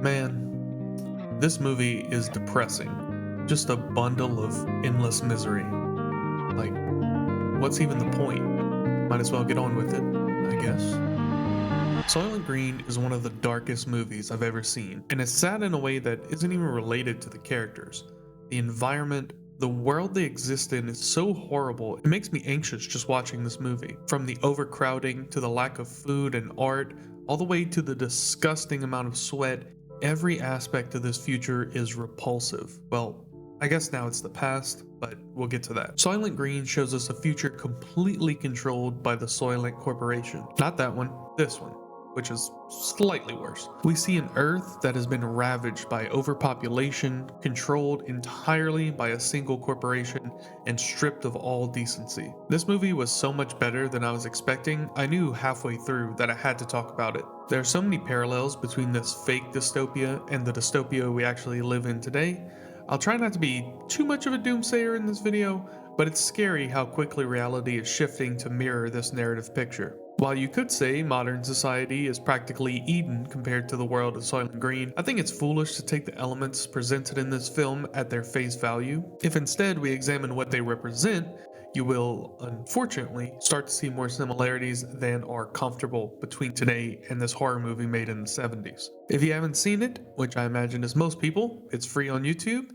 Man, this movie is depressing. Just a bundle of endless misery. Like, what's even the point? Might as well get on with it, I guess. Soylent Green is one of the darkest movies I've ever seen, and it's sad in a way that isn't even related to the characters. The environment, the world they exist in is so horrible, it makes me anxious just watching this movie. From the overcrowding to the lack of food and art, all the way to the disgusting amount of sweat, every aspect of this future is repulsive. Well, I guess now it's the past, but we'll get to that. Soylent Green shows us a future completely controlled by the Soylent Corporation. Not that one, this one, which is slightly worse. We see an Earth that has been ravaged by overpopulation, controlled entirely by a single corporation, and stripped of all decency. This movie was so much better than I was expecting, I knew halfway through that I had to talk about it. There are so many parallels between this fake dystopia and the dystopia we actually live in today. I'll try not to be too much of a doomsayer in this video, but it's scary how quickly reality is shifting to mirror this narrative picture. While you could say modern society is practically Eden compared to the world of Soylent Green, I think it's foolish to take the elements presented in this film at their face value. If instead we examine what they represent, you will, unfortunately, start to see more similarities than are comfortable between today and this horror movie made in the 70s. If you haven't seen it, which I imagine is most people, it's free on YouTube,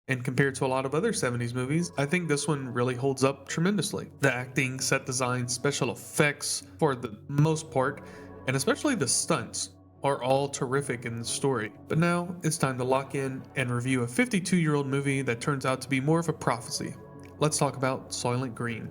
and compared to a lot of other 70s movies, I think this one really holds up tremendously. The acting, set design, special effects, for the most part, and especially the stunts, are all terrific in the story. But now, it's time to lock in and review a 52-year-old movie that turns out to be more of a prophecy. Let's talk about Soylent Green.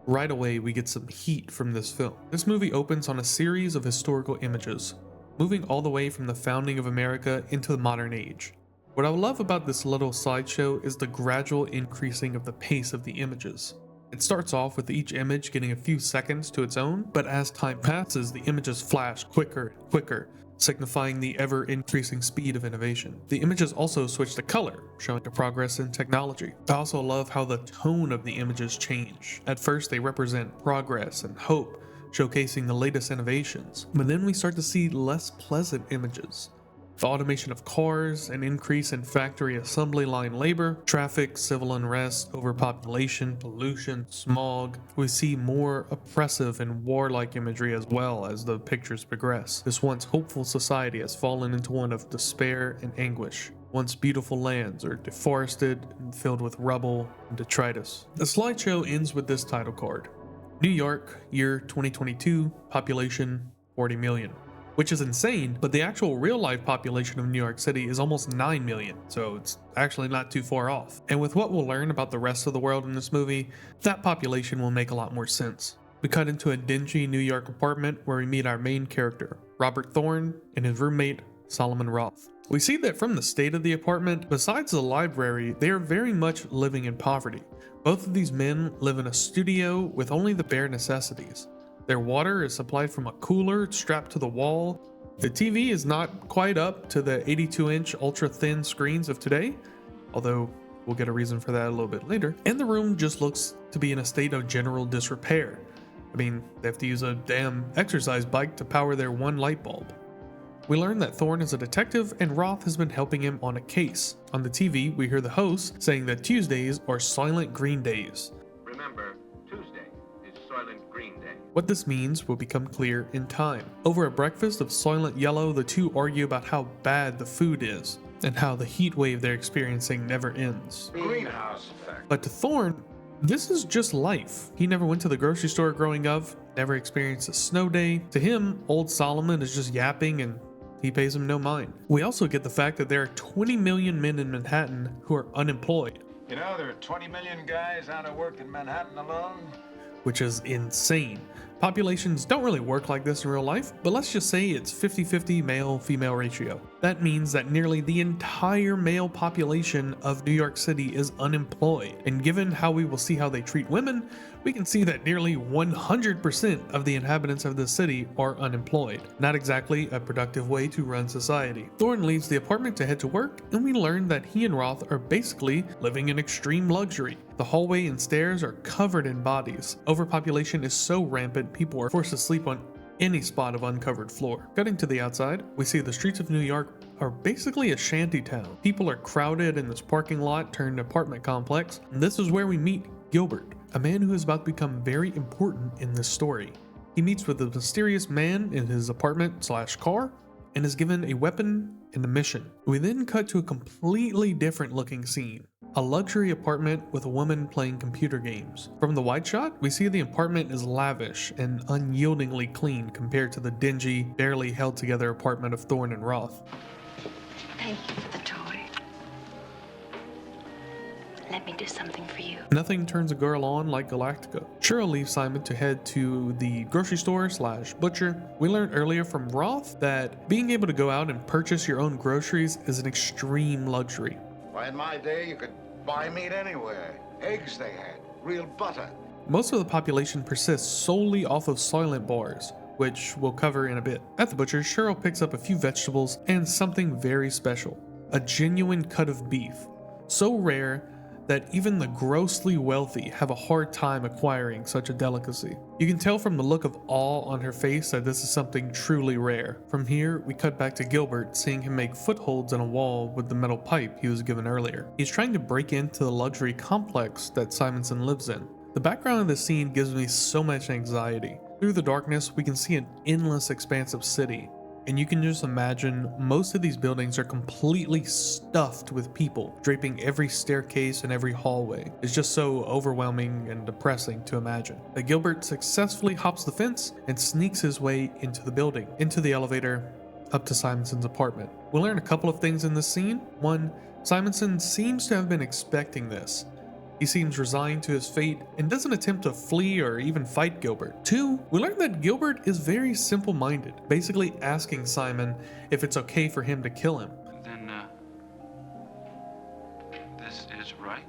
Right away, we get some heat from this film. This movie opens on a series of historical images, moving all the way from the founding of America into the modern age. What I love about this little slideshow is the gradual increasing of the pace of the images. It starts off with each image getting a few seconds to its own, but as time passes, the images flash quicker and quicker, signifying the ever-increasing speed of innovation. The images also switch to color, showing the progress in technology. I also love how the tone of the images change. At first, they represent progress and hope, showcasing the latest innovations, but then we start to see less pleasant images. The automation of cars, an increase in factory assembly line labor, traffic, civil unrest, overpopulation, pollution, smog. We see more oppressive and warlike imagery as well as the pictures progress. This once hopeful society has fallen into one of despair and anguish. Once beautiful lands are deforested and filled with rubble and detritus. The slideshow ends with this title card. New York, year 2022, population 40 million. Which is insane, but the actual real-life population of New York City is almost 9 million, so it's actually not too far off. And with what we'll learn about the rest of the world in this movie, that population will make a lot more sense. We cut into a dingy New York apartment where we meet our main character, Robert Thorne, and his roommate, Solomon Roth. We see that from the state of the apartment, besides the library, they are very much living in poverty. Both of these men live in a studio with only the bare necessities. Their water is supplied from a cooler strapped to the wall. The TV is not quite up to the 82-inch ultra-thin screens of today, although we'll get a reason for that a little bit later. And the room just looks to be in a state of general disrepair. I mean, they have to use a damn exercise bike to power their one light bulb. We learn that Thorne is a detective and Roth has been helping him on a case. On the TV, we hear the host saying that Tuesdays are Soylent Green days. Remember, Tuesday is Soylent Green Day. What this means will become clear in time. Over a breakfast of Soylent Yellow, the two argue about how bad the food is and how the heat wave they're experiencing never ends. Greenhouse effect. But to Thorne, this is just life. He never went to the grocery store growing up, never experienced a snow day. To him, old Solomon is just yapping and he pays him no mind. We also get the fact that there are 20 million men in Manhattan who are unemployed. You know, there are 20 million guys out of work in Manhattan alone. Which is insane. Populations don't really work like this in real life, but let's just say it's 50-50 male-female ratio. That means that nearly the entire male population of New York City is unemployed, and given how we will see how they treat women, we can see that nearly 100% of the inhabitants of the city are unemployed. Not exactly a productive way to run society. Thorne leaves the apartment to head to work, and we learn that he and Roth are basically living in extreme luxury. The hallway and stairs are covered in bodies. Overpopulation is so rampant, people are forced to sleep on any spot of uncovered floor. Cutting to the outside, we see the streets of New York are basically a shanty town. People are crowded in this parking lot turned apartment complex, and this is where we meet Gilbert, a man who is about to become very important in this story. He meets with a mysterious man in his apartment/car and is given a weapon and a mission. We then cut to a completely different looking scene. A luxury apartment with a woman playing computer games. From the wide shot, we see the apartment is lavish and unyieldingly clean compared to the dingy, barely held together apartment of Thorne and Roth. Thank you for the toy. Let me do something for you. Nothing turns a girl on like Galactica. Cheryl leaves Simon to head to the grocery store/butcher. We learned earlier from Roth that being able to go out and purchase your own groceries is an extreme luxury. Why, in my day, you could buy meat anywhere. Eggs they had, real butter. Most of the population persists solely off of Soylent bars, which we'll cover in a bit. At the butcher, Cheryl picks up a few vegetables and something very special. A genuine cut of beef. So rare that even the grossly wealthy have a hard time acquiring such a delicacy. You can tell from the look of awe on her face that this is something truly rare. From here, we cut back to Gilbert, seeing him make footholds in a wall with the metal pipe he was given earlier. He's trying to break into the luxury complex that Simonson lives in. The background of this scene gives me so much anxiety. Through the darkness, we can see an endless expanse of city. And you can just imagine most of these buildings are completely stuffed with people, draping every staircase and every hallway. It's just so overwhelming and depressing to imagine. But Gilbert successfully hops the fence and sneaks his way into the building, into the elevator, up to Simonson's apartment. We'll learn a couple of things in this scene. One, Simonson seems to have been expecting this. He seems resigned to his fate and doesn't attempt to flee or even fight Gilbert. Two, we learn that Gilbert is very simple-minded, basically asking Simon if it's okay for him to kill him. Then, this is right?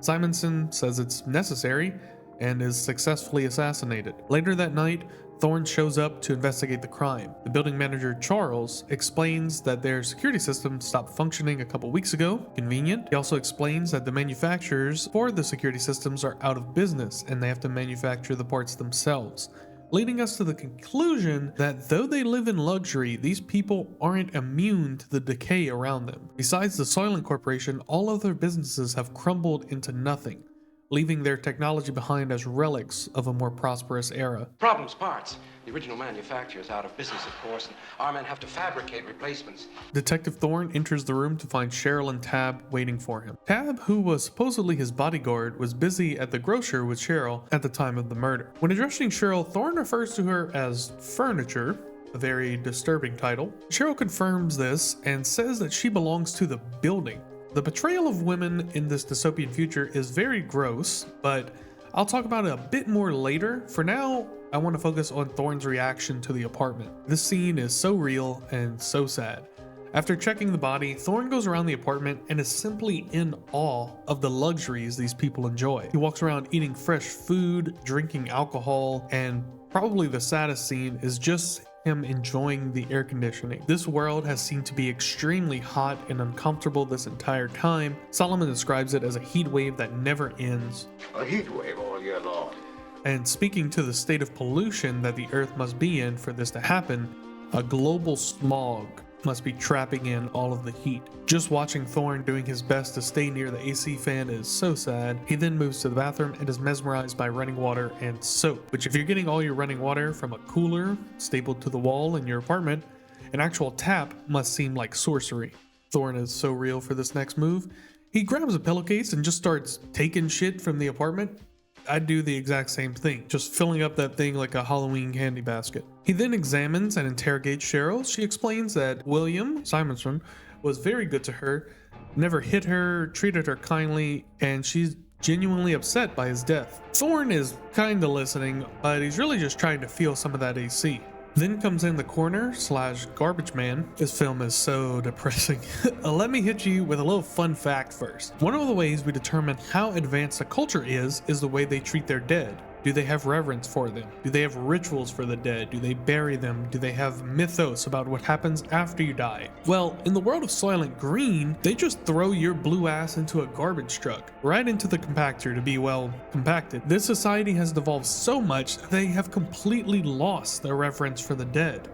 Simonson says it's necessary and is successfully assassinated. Later that night, Thorne shows up to investigate the crime. The building manager, Charles, explains that their security system stopped functioning a couple weeks ago. Convenient. He also explains that the manufacturers for the security systems are out of business and they have to manufacture the parts themselves, leading us to the conclusion that though they live in luxury, these people aren't immune to the decay around them. Besides the Soylent Corporation, all other businesses have crumbled into nothing, leaving their technology behind as relics of a more prosperous era. Problems, parts. The original manufacturer is out of business, of course, and our men have to fabricate replacements. Detective Thorne enters the room to find Cheryl and Tab waiting for him. Tab, who was supposedly his bodyguard, was busy at the grocer with Cheryl at the time of the murder. When addressing Cheryl, Thorne refers to her as furniture, a very disturbing title. Cheryl confirms this and says that she belongs to the building. The portrayal of women in this dystopian future is very gross, but I'll talk about it a bit more later. For now, I want to focus on Thorne's reaction to the apartment. This scene is so real and so sad. After checking the body, Thorne goes around the apartment and is simply in awe of the luxuries these people enjoy. He walks around eating fresh food, drinking alcohol, and probably the saddest scene is just him enjoying the air conditioning. This world has seemed to be extremely hot and uncomfortable this entire time. Solomon describes it as a heat wave that never ends. A heat wave all year long. And speaking to the state of pollution that the earth must be in for this to happen, a global smog must be trapping in all of the heat. Just watching Thorne doing his best to stay near the AC fan is so sad. He then moves to the bathroom and is mesmerized by running water and soap, which if you're getting all your running water from a cooler stapled to the wall in your apartment, an actual tap must seem like sorcery. Thorne is so real for this next move. He grabs a pillowcase and just starts taking shit from the apartment. I'd do the exact same thing, just filling up that thing like a Halloween candy basket. He then examines and interrogates Cheryl. She explains that William Simonson was very good to her, never hit her, treated her kindly, and she's genuinely upset by his death. Thorne is kinda listening, but he's really just trying to feel some of that AC. Then comes in the corner/garbage man. This film is so depressing. Let me hit you with a little fun fact first. One of the ways we determine how advanced a culture is the way they treat their dead. Do they have reverence for them? Do they have rituals for the dead? Do they bury them? Do they have mythos about what happens after you die? Well, in the world of Soylent Green, they just throw your blue ass into a garbage truck, right into the compactor to be, well, compacted. This society has devolved so much that they have completely lost their reverence for the dead.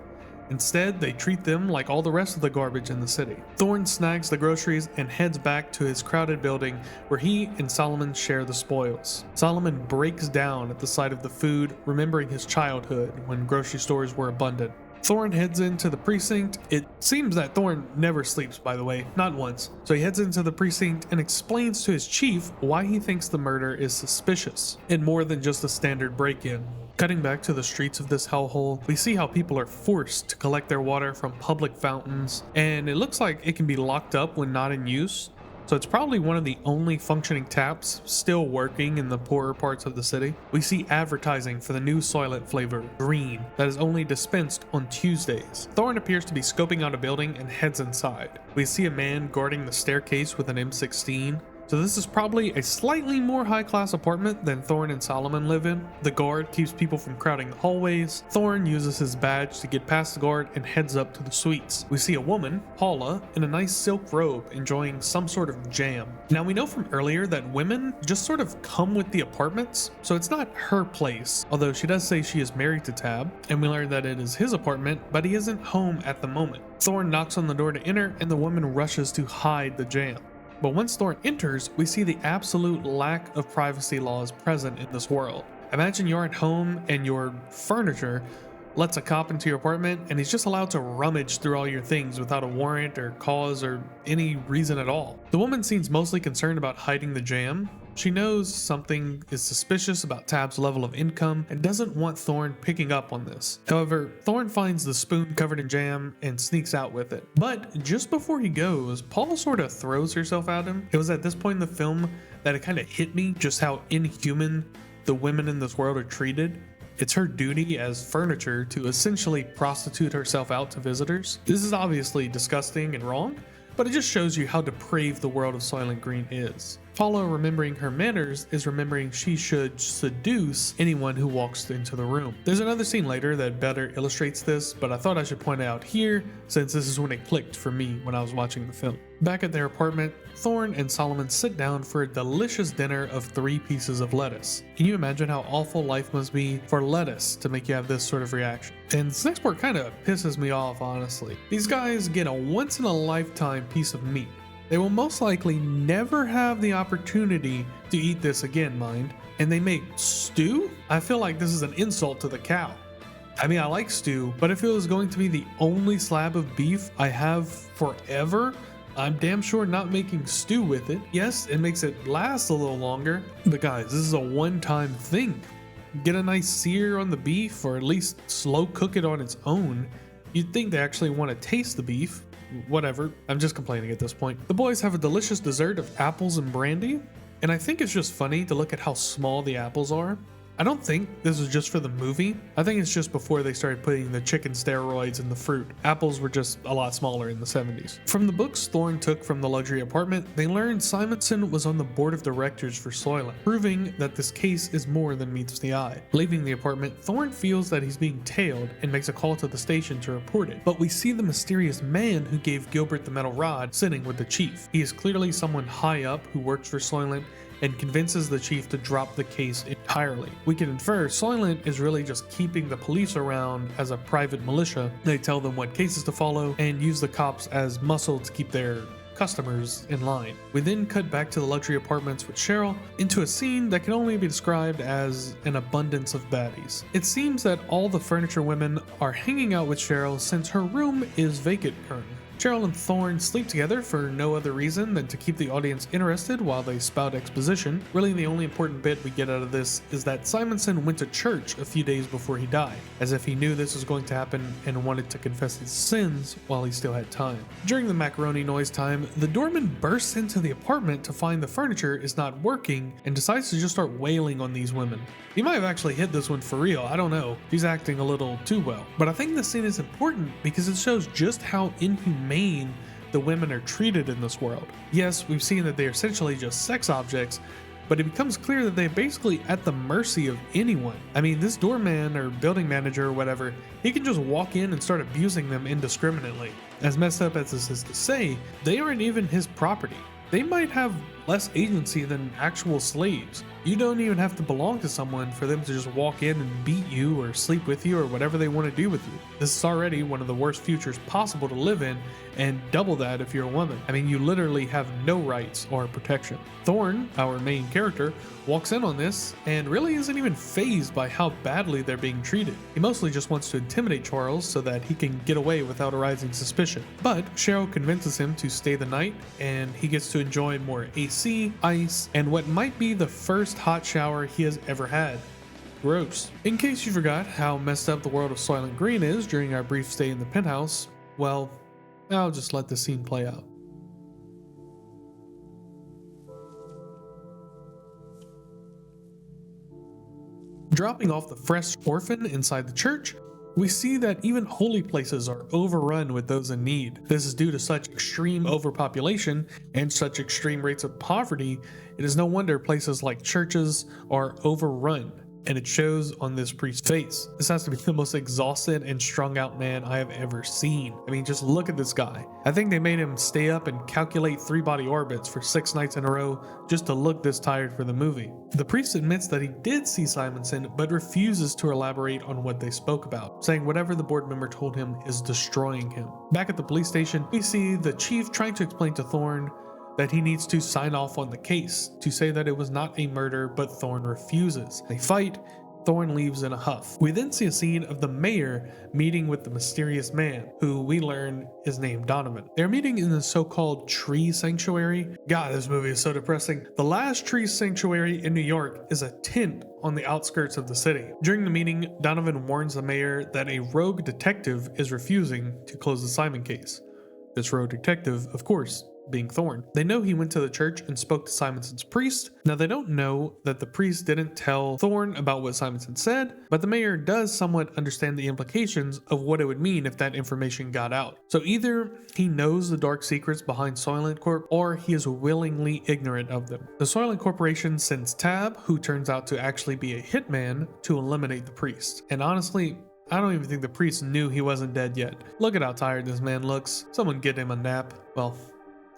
Instead, they treat them like all the rest of the garbage in the city. Thorn snags the groceries and heads back to his crowded building where he and Solomon share the spoils. Solomon breaks down at the sight of the food, remembering his childhood when grocery stores were abundant. Thorn heads into the precinct. It seems that Thorn never sleeps, by the way, not once. So he heads into the precinct and explains to his chief why he thinks the murder is suspicious and more than just a standard break-in. Cutting back to the streets of this hellhole, we see how people are forced to collect their water from public fountains, and it looks like it can be locked up when not in use. So it's probably one of the only functioning taps still working in the poorer parts of the city. We see advertising for the new Soylent flavor, Green, that is only dispensed on Tuesdays. Thorn appears to be scoping out a building and heads inside. We see a man guarding the staircase with an M16. So this is probably a slightly more high-class apartment than Thorn and Solomon live in. The guard keeps people from crowding the hallways. Thorn uses his badge to get past the guard and heads up to the suites. We see a woman, Paula, in a nice silk robe enjoying some sort of jam. Now we know from earlier that women just sort of come with the apartments, so it's not her place, although she does say she is married to Tab, and we learn that it is his apartment, but he isn't home at the moment. Thorn knocks on the door to enter, and the woman rushes to hide the jam. But once Thorn enters, we see the absolute lack of privacy laws present in this world. Imagine you're at home and your furniture lets a cop into your apartment and he's just allowed to rummage through all your things without a warrant or cause or any reason at all. The woman seems mostly concerned about hiding the jam. She knows something is suspicious about Tab's level of income and doesn't want Thorn picking up on this. However, Thorn finds the spoon covered in jam and sneaks out with it. But just before he goes, Paula sort of throws herself at him. It was at this point in the film that it kind of hit me just how inhuman the women in this world are treated. It's her duty as furniture to essentially prostitute herself out to visitors. This is obviously disgusting and wrong, but it just shows you how depraved the world of Soylent Green is. Paula, remembering her manners, is remembering she should seduce anyone who walks into the room. There's another scene later that better illustrates this, but I thought I should point it out here since this is when it clicked for me when I was watching the film. Back at their apartment, Thorn and Solomon sit down for a delicious dinner of 3 pieces of lettuce. Can you imagine how awful life must be for lettuce to make you have this sort of reaction? And this next part kind of pisses me off, honestly. These guys get a once-in-a-lifetime piece of meat. They will most likely never have the opportunity to eat this again, mind. And they make stew? I feel like this is an insult to the cow. I mean, I like stew, but if it was going to be the only slab of beef I have forever, I'm damn sure not making stew with it. Yes, it makes it last a little longer, but guys, this is a one-time thing. Get a nice sear on the beef, or at least slow cook it on its own. You'd think they actually want to taste the beef. Whatever, I'm just complaining at this point. The boys have a delicious dessert of apples and brandy, and I think it's just funny to look at how small the apples are. I don't think this was just for the movie. I think it's just before they started putting the chicken steroids in the fruit. Apples were just a lot smaller in the 70s. From the books Thorn took from the luxury apartment, they learned Simonson was on the board of directors for Soylent, proving that this case is more than meets the eye. Leaving the apartment, Thorn feels that he's being tailed and makes a call to the station to report it. But we see the mysterious man who gave Gilbert the metal rod sitting with the chief. He is clearly someone high up who works for Soylent and convinces the chief to drop the case entirely. We can infer Soylent is really just keeping the police around as a private militia. They tell them what cases to follow and use the cops as muscle to keep their customers in line. We then cut back to the luxury apartments with Cheryl into a scene that can only be described as an abundance of baddies. It seems that all the furniture women are hanging out with Cheryl since her room is vacant currently. Cheryl and Thorn sleep together for no other reason than to keep the audience interested while they spout exposition. Really, the only important bit we get out of this is that Simonson went to church a few days before he died, as if he knew this was going to happen and wanted to confess his sins while he still had time. During the macaroni noise time, the doorman bursts into the apartment to find the furniture is not working and decides to just start wailing on these women. He might have actually hit this one for real, I don't know. He's acting a little too well. But I think this scene is important because it shows just how inhumane the women are treated in this world. Yes, we've seen that they are essentially just sex objects, but it becomes clear that they're basically at the mercy of anyone. I mean, this doorman or building manager or whatever, he can just walk in and start abusing them indiscriminately. As messed up as this is to say, they aren't even his property. They might have less agency than actual slaves. You don't even have to belong to someone for them to just walk in and beat you or sleep with you or whatever they want to do with you. This is already one of the worst futures possible to live in, and double that if you're a woman. I mean, you literally have no rights or protection. Thorne, our main character, walks in on this and really isn't even fazed by how badly they're being treated. He mostly just wants to intimidate Charles so that he can get away without arousing suspicion. But Cheryl convinces him to stay the night, and he gets to enjoy more AC, ice, and what might be the first hot shower he has ever had. Gross. In case you forgot how messed up the world of Soylent Green is during our brief stay in the penthouse, well, I'll just let the scene play out. Dropping off the fresh orphan inside the church, we see that even holy places are overrun with those in need. This is due to such extreme overpopulation and such extreme rates of poverty. It is no wonder places like churches are overrun, and it shows on this priest's face. This has to be the most exhausted and strung out man I have ever seen. I mean, just look at this guy. I think they made him stay up and calculate 3 body orbits for 6 nights in a row just to look this tired for the movie. The priest admits that he did see Simonson, but refuses to elaborate on what they spoke about, saying whatever the board member told him is destroying him. Back at the police station, we see the chief trying to explain to Thorne that he needs to sign off on the case to say that it was not a murder, but Thorne refuses. They fight. Thorne leaves in a huff. We then see a scene of the mayor meeting with the mysterious man, who we learn is named Donovan. They're meeting in the so-called tree sanctuary. God, this movie is so depressing. The last tree sanctuary in New York is a tent on the outskirts of the city. During the meeting, Donovan warns the mayor that a rogue detective is refusing to close the Simon case. This rogue detective, of course, being Thorne. They know he went to the church and spoke to Simonson's priest. Now, they don't know that the priest didn't tell Thorne about what Simonson said, but the mayor does somewhat understand the implications of what it would mean if that information got out. So either he knows the dark secrets behind Soylent Corp, or he is willingly ignorant of them. The Soylent Corporation sends Tab, who turns out to actually be a hitman, to eliminate the priest. And honestly, I don't even think the priest knew he wasn't dead yet. Look at how tired this man looks. Someone get him a nap. Well,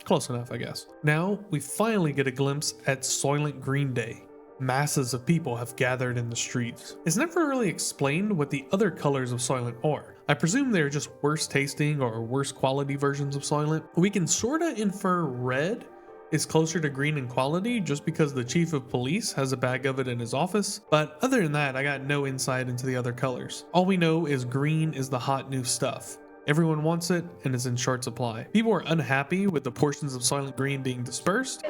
close enough, I guess. Now, we finally get a glimpse at Soylent Green Day. Masses of people have gathered in the streets. It's never really explained what the other colors of Soylent are. I presume they're just worse tasting or worse quality versions of Soylent. We can sorta infer red is closer to green in quality just because the chief of police has a bag of it in his office, but other than that, I got no insight into the other colors. All we know is green is the hot new stuff. Everyone wants it, and it's in short supply. People are unhappy with the portions of Soylent Green being dispersed,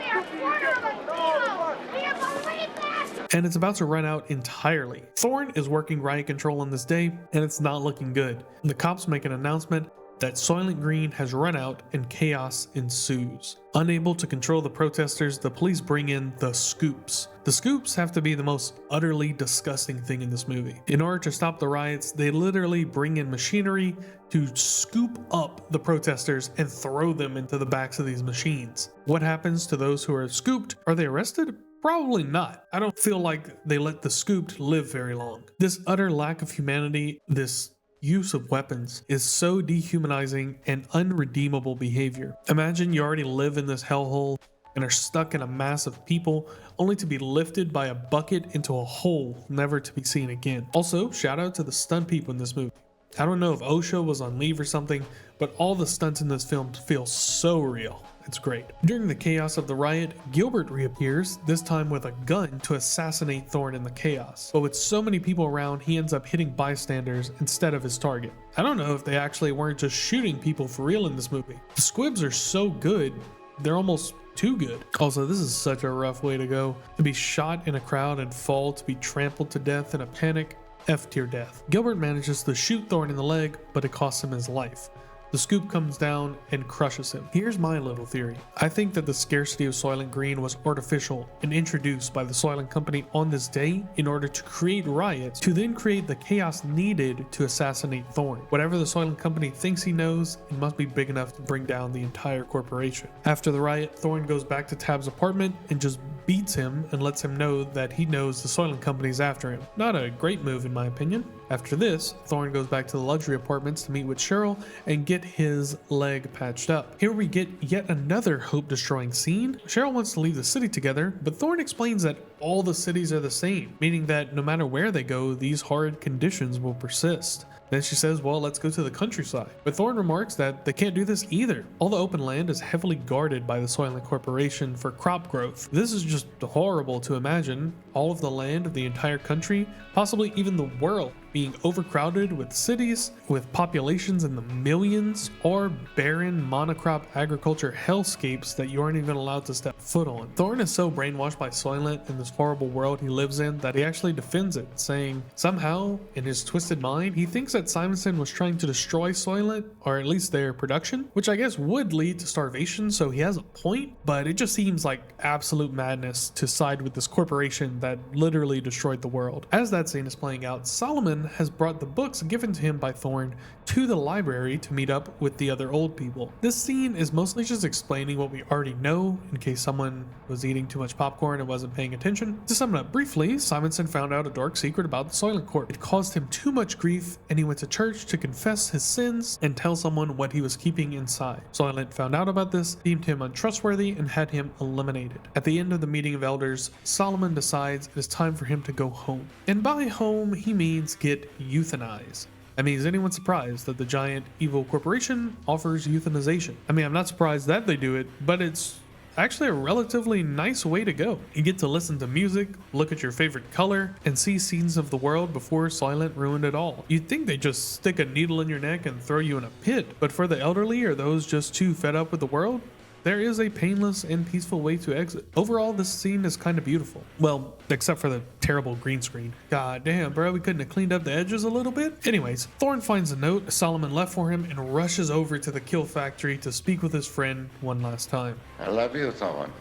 and it's about to run out entirely. Thorne is working riot control on this day, and it's not looking good. The cops make an announcement that Soylent Green has run out and chaos ensues. Unable to control the protesters, the police bring in the scoops. The scoops have to be the most utterly disgusting thing in this movie. In order to stop the riots, they literally bring in machinery to scoop up the protesters and throw them into the backs of these machines. What happens to those who are scooped? Are they arrested? Probably not. I don't feel like they let the scooped live very long. This utter lack of humanity, this use of weapons, is so dehumanizing and unredeemable behavior. Imagine you already live in this hellhole and are stuck in a mass of people only to be lifted by a bucket into a hole never to be seen again. Also, shout out to the stunt people in this movie. I don't know if OSHA was on leave or something, but all the stunts in this film feel so real. It's great. During the chaos of the riot, Gilbert reappears, this time with a gun to assassinate Thorne in the chaos. But with so many people around, he ends up hitting bystanders instead of his target. I don't know if they actually weren't just shooting people for real in this movie. The squibs are so good, they're almost too good. Also, this is such a rough way to go. To be shot in a crowd and fall to be trampled to death in a panic, F-tier death. Gilbert manages to shoot Thorne in the leg, but it costs him his life. The scoop comes down and crushes him. Here's my little theory. I think that the scarcity of Soylent Green was artificial and introduced by the Soylent Company on this day in order to create riots, to then create the chaos needed to assassinate Thorne. Whatever the Soylent Company thinks he knows, it must be big enough to bring down the entire corporation. After the riot, Thorne goes back to Tab's apartment and just beats him and lets him know that he knows the Soylent Company's after him. Not a great move in my opinion. After this, Thorne goes back to the luxury apartments to meet with Cheryl and get his leg patched up. Here we get yet another hope-destroying scene. Cheryl wants to leave the city together, but Thorne explains that all the cities are the same, meaning that no matter where they go, these hard conditions will persist. Then she says, well, let's go to the countryside. But Thorne remarks that they can't do this either. All the open land is heavily guarded by the Soylent Corporation for crop growth. This is just horrible to imagine. All of the land of the entire country, possibly even the world, being overcrowded with cities with populations in the millions, or barren monocrop agriculture hellscapes that you aren't even allowed to step foot on. Thorne is so brainwashed by Soylent and this horrible world he lives in that he actually defends it, saying somehow in his twisted mind he thinks that Simonson was trying to destroy Soylent, or at least their production, which I guess would lead to starvation, so he has a point, but it just seems like absolute madness to side with this corporation that literally destroyed the world. As that scene is playing out, Solomon has brought the books given to him by Thorne to the library to meet up with the other old people. This scene is mostly just explaining what we already know in case someone was eating too much popcorn and wasn't paying attention. To sum it up briefly, Simonson found out a dark secret about the Soylent Corp. It caused him too much grief and he went to church to confess his sins and tell someone what he was keeping inside. Soylent found out about this, deemed him untrustworthy, and had him eliminated. At the end of the meeting of elders, Solomon decides it is time for him to go home. And by home, he means get euthanized. I mean, is anyone surprised that the giant evil corporation offers euthanization? I mean, I'm not surprised that they do it, but it's actually a relatively nice way to go. You get to listen to music, look at your favorite color, and see scenes of the world before Soylent ruined it all. You'd think they just stick a needle in your neck and throw you in a pit, but for the elderly or those just too fed up with the world, there is a painless and peaceful way to exit. Overall, this scene is kind of beautiful. Well, except for the terrible green screen. God damn, bro, we couldn't have cleaned up the edges a little bit? Anyways, Thorne finds a note Solomon left for him and rushes over to the kill factory to speak with his friend one last time. I love you, Thorne.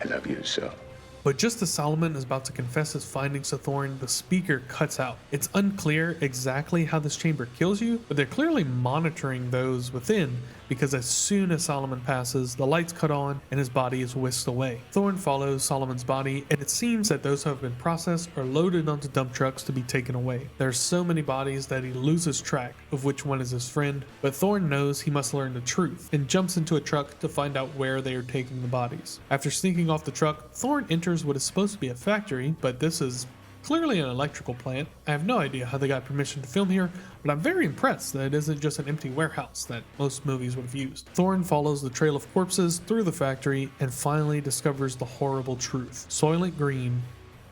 I love you, sir. But just as Solomon is about to confess his findings to Thorne, the speaker cuts out. It's unclear exactly how this chamber kills you, but they're clearly monitoring those within, because as soon as Solomon passes, the lights cut on and his body is whisked away. Thorne follows Solomon's body, and it seems that those who have been processed are loaded onto dump trucks to be taken away. There are so many bodies that he loses track of which one is his friend, but Thorne knows he must learn the truth, and jumps into a truck to find out where they are taking the bodies. After sneaking off the truck, Thorne enters what is supposed to be a factory, but this is clearly an electrical plant. I have no idea how they got permission to film here, but I'm very impressed that it isn't just an empty warehouse that most movies would have used. Thorne follows the trail of corpses through the factory and finally discovers the horrible truth. Soylent Green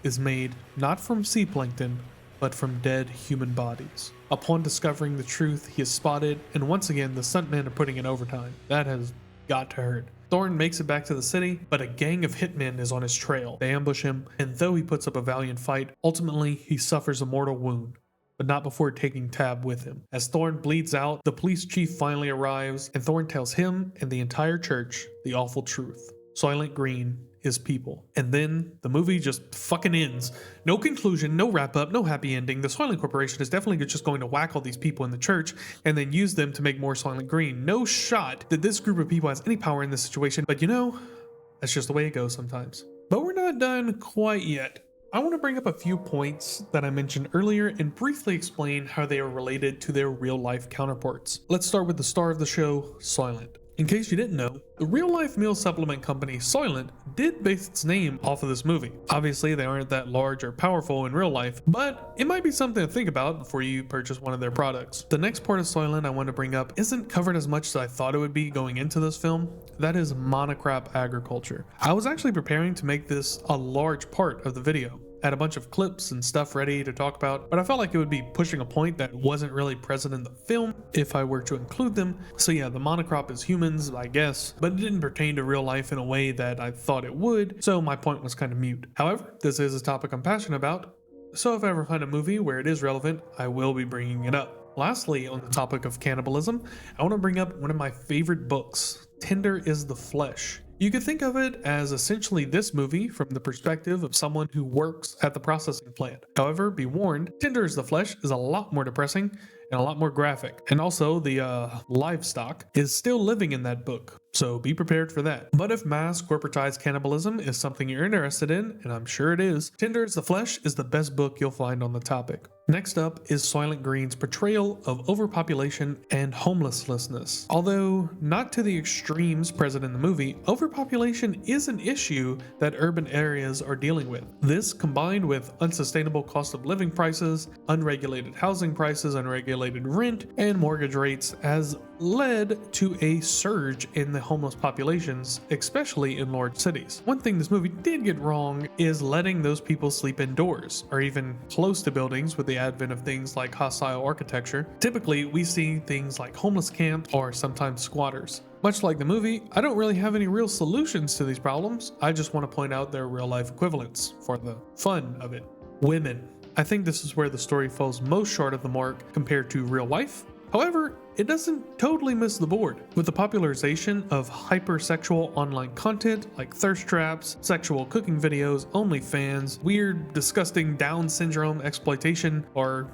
is made not from sea plankton, but from dead human bodies. Upon discovering the truth, he is spotted, and once again the stuntmen are putting in overtime. That has got to hurt. Thorne makes it back to the city, but a gang of hitmen is on his trail. They ambush him, and though he puts up a valiant fight, ultimately he suffers a mortal wound, but not before taking Tab with him. As Thorne bleeds out, the police chief finally arrives, and Thorne tells him and the entire church the awful truth. Soylent Green is people. And then the movie just fucking ends. No conclusion, no wrap up, no happy ending. The Soylent Corporation is definitely just going to whack all these people in the church and then use them to make more Soylent Green. No shot that this group of people has any power in this situation, but you know, that's just the way it goes sometimes. But we're not done quite yet. I want to bring up a few points that I mentioned earlier and briefly explain how they are related to their real life counterparts. Let's start with the star of the show, Soylent. In case you didn't know, the real-life meal supplement company Soylent did base its name off of this movie. Obviously, they aren't that large or powerful in real life, but it might be something to think about before you purchase one of their products. The next part of Soylent I want to bring up isn't covered as much as I thought it would be going into this film. That is monocrop agriculture. I was actually preparing to make this a large part of the video. Had a bunch of clips and stuff ready to talk about, but I felt like it would be pushing a point that wasn't really present in the film if I were to include them. So yeah, the monocrop is humans, I guess, but it didn't pertain to real life in a way that I thought it would, so my point was kind of mute. However, this is a topic I'm passionate about, so if I ever find a movie where it is relevant, I will be bringing it up. Lastly, on the topic of cannibalism, I want to bring up one of my favorite books, Tender is the Flesh. You could think of it as essentially this movie from the perspective of someone who works at the processing plant. However, be warned, Tender is the Flesh is a lot more depressing and a lot more graphic. And also, the livestock is still living in that book. So be prepared for that. But if mass corporatized cannibalism is something you're interested in, and I'm sure it is, Tender as the Flesh is the best book you'll find on the topic. Next up is Soylent Green's portrayal of overpopulation and homelessness. Although not to the extremes present in the movie, overpopulation is an issue that urban areas are dealing with. This, combined with unsustainable cost of living prices, unregulated housing prices, unregulated rent, and mortgage rates, has led to a surge in the homeless populations, especially in large cities. One thing this movie did get wrong is letting those people sleep indoors, or even close to buildings with the advent of things like hostile architecture. Typically, we see things like homeless camps or sometimes squatters. Much like the movie, I don't really have any real solutions to these problems. I just want to point out their real life equivalents for the fun of it. Women. I think this is where the story falls most short of the mark compared to real life. However, it doesn't totally miss the board. With the popularization of hypersexual online content like thirst traps, sexual cooking videos, OnlyFans, weird, disgusting Down syndrome exploitation, or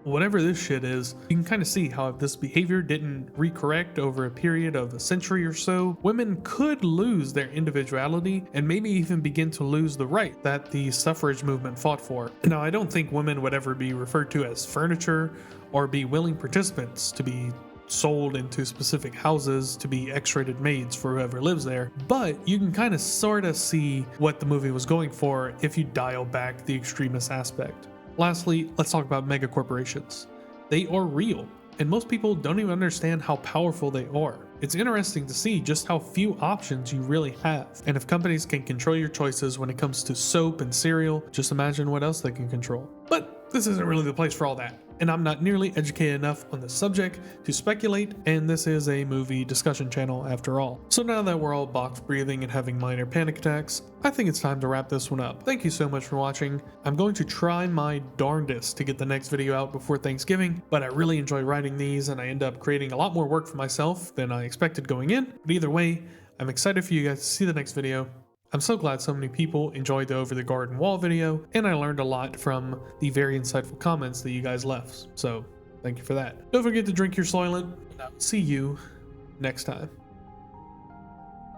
whatever this shit is, you can kind of see how if this behavior didn't recorrect over a period of a century or so, women could lose their individuality and maybe even begin to lose the right that the suffrage movement fought for. Now, I don't think women would ever be referred to as furniture or be willing participants to be sold into specific houses to be X-rated maids for whoever lives there, but you can kind of sort of see what the movie was going for if you dial back the extremist aspect. Lastly, let's talk about mega corporations. They are real, and most people don't even understand how powerful they are. It's interesting to see just how few options you really have, and if companies can control your choices when it comes to soap and cereal, just imagine what else they can control. But this isn't really the place for all that, and I'm not nearly educated enough on the subject to speculate, and this is a movie discussion channel after all. So now that we're all box breathing and having minor panic attacks, I think it's time to wrap this one up. Thank you so much for watching. I'm going to try my darndest to get the next video out before Thanksgiving, but I really enjoy writing these and I end up creating a lot more work for myself than I expected going in. But either way, I'm excited for you guys to see the next video. I'm so glad so many people enjoyed the Over the Garden Wall video, and I learned a lot from the very insightful comments that you guys left. So thank you for that. Don't forget to drink your Soylent, and I'll see you next time.